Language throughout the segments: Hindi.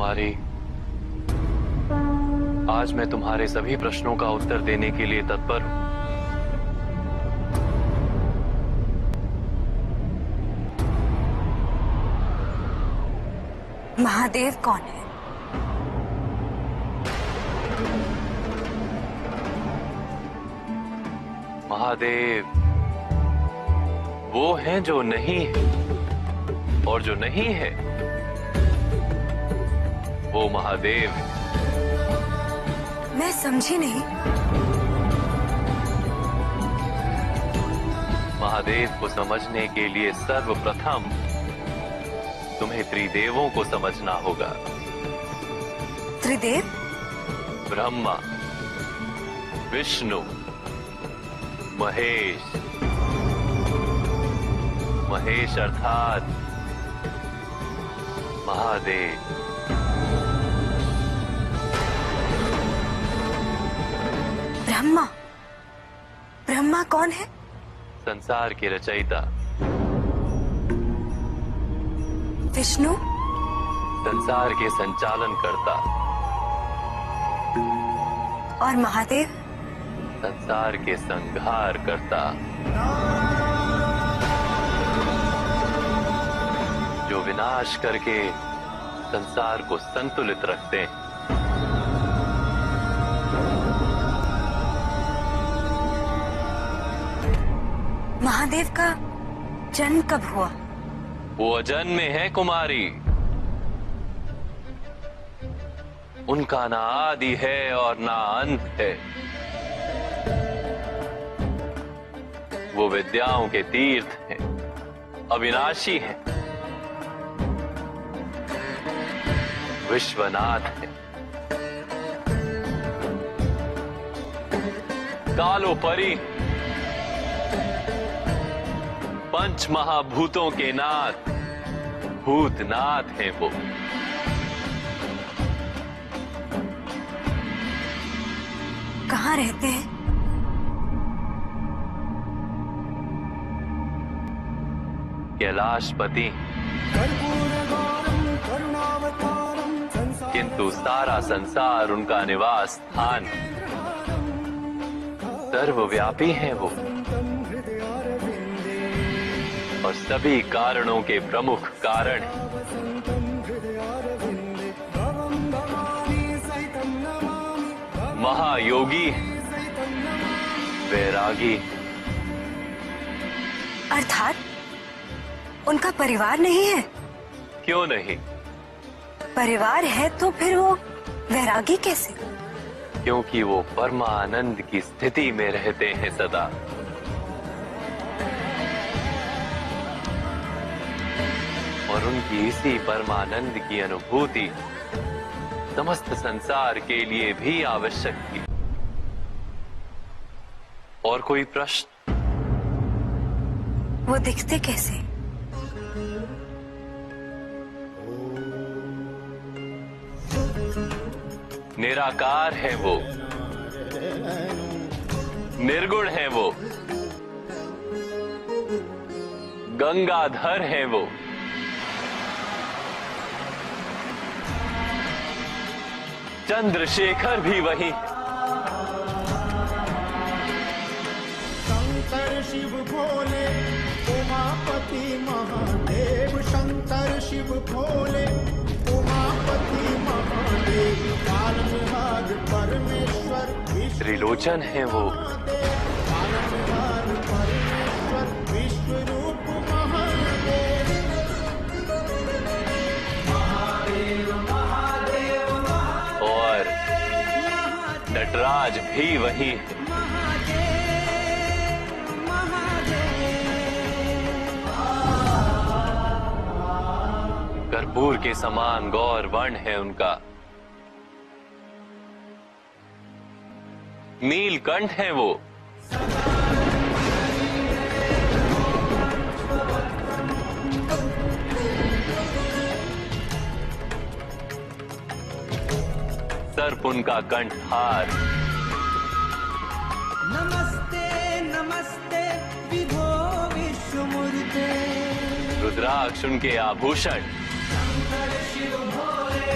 कुमारी, आज मैं तुम्हारे सभी प्रश्नों का उत्तर देने के लिए तत्पर हूं। महादेव कौन है? महादेव वो हैं जो नहीं है, और जो नहीं है वो महादेव है। मैं समझी नहीं। महादेव को समझने के लिए सर्वप्रथम तुम्हें त्रिदेवों को समझना होगा। त्रिदेव? ब्रह्मा, विष्णु, महेश। महेश अर्थात महादेव। ब्रह्मा? ब्रह्मा कौन है? संसार के रचयिता। विष्णु? संसार के संचालन करता। और महादेव? संसार के संहार करता। जो विनाश करके संसार को संतुलित रखते हैं। महादेव का जन्म कब हुआ? वो अजन्मे है कुमारी। उनका ना आदि है और ना अंत है। वो विद्याओं के तीर्थ हैं, अविनाशी हैं, विश्वनाथ हैं। कालोपरि पंच महाभूतों के नाथ, भूतनाथ हैं वो। कहाँ रहते हैं? कैलाशपति। किंतु सारा संसार उनका निवास स्थान। सर्वव्यापी हैं वो और सभी कारणों के प्रमुख कारण। महायोगी, वैरागी। अर्थात उनका परिवार नहीं है? क्यों नहीं? परिवार है तो फिर वो वैरागी कैसे? क्योंकि वो परमानंद की स्थिति में रहते हैं सदा। और उनकी इसी परमानंद की अनुभूति समस्त संसार के लिए भी आवश्यक थी। और कोई प्रश्न? वो दिखते कैसे? निराकार है वो, निर्गुण है वो, गंगाधर है वो, चंद्रशेखर भी वही। शंकर शिव भोले उमापति महादेव। शंकर शिव भोले उमापति महादेव। कालराज परमेश्वर त्रिलोचन है वो। कालराज परमेश्वर विश्व रूप महादेव। और नटराज भी वही है। कर्पूर के समान गौर वर्ण है उनका। नीलकंठ है वो। सर्प उनका कंठहार। नमस्ते नमस्ते विभो विश्वमूर्ते। रुद्राक्ष उनके आभूषण। शंकर शिव भोले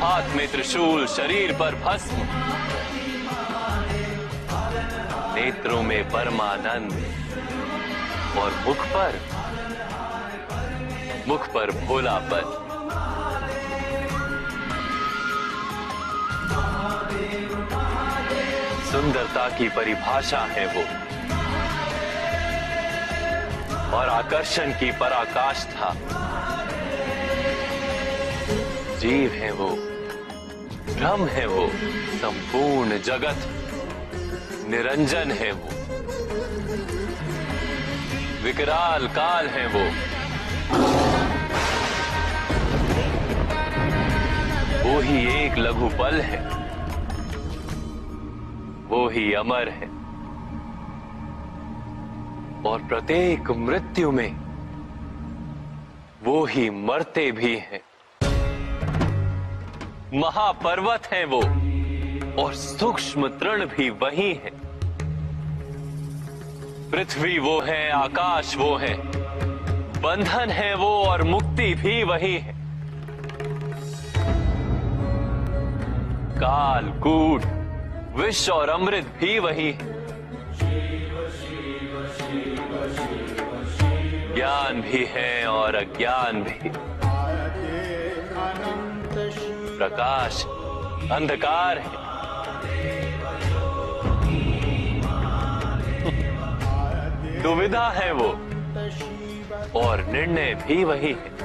हाथ में त्रिशूल, शरीर पर भस्म, नेत्रों में परमानंद और मुख पर भोलापन। सुंदरता की परिभाषा है वो और आकर्षण की पराकाष्ठा। जीव है वो, ब्रह्म है वो, संपूर्ण जगत निरंजन है वो, विकराल काल है वो, वो ही एक लघु पल है, वो ही अमर है और प्रत्येक मृत्यु में वो ही मरते भी हैं। महापर्वत है वो और सूक्ष्म तृण भी वही है। पृथ्वी वो है, आकाश वो है, बंधन है वो और मुक्ति भी वही है। काल, कूट, विष और अमृत भी वही है। ज्ञान भी है और अज्ञान भी, प्रकाश, अंधकार है। दुविधा है वो और निर्णय भी वही है।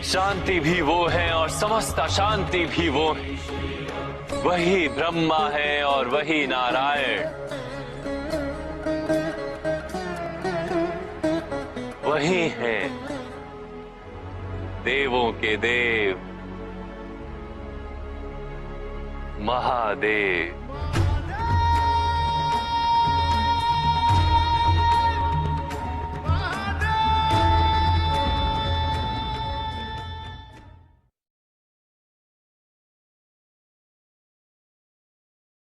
शांति भी वो है और समस्त अशांति भी वो है। वही ब्रह्मा है और वही नारायण, वही है देवों के देव महादेव।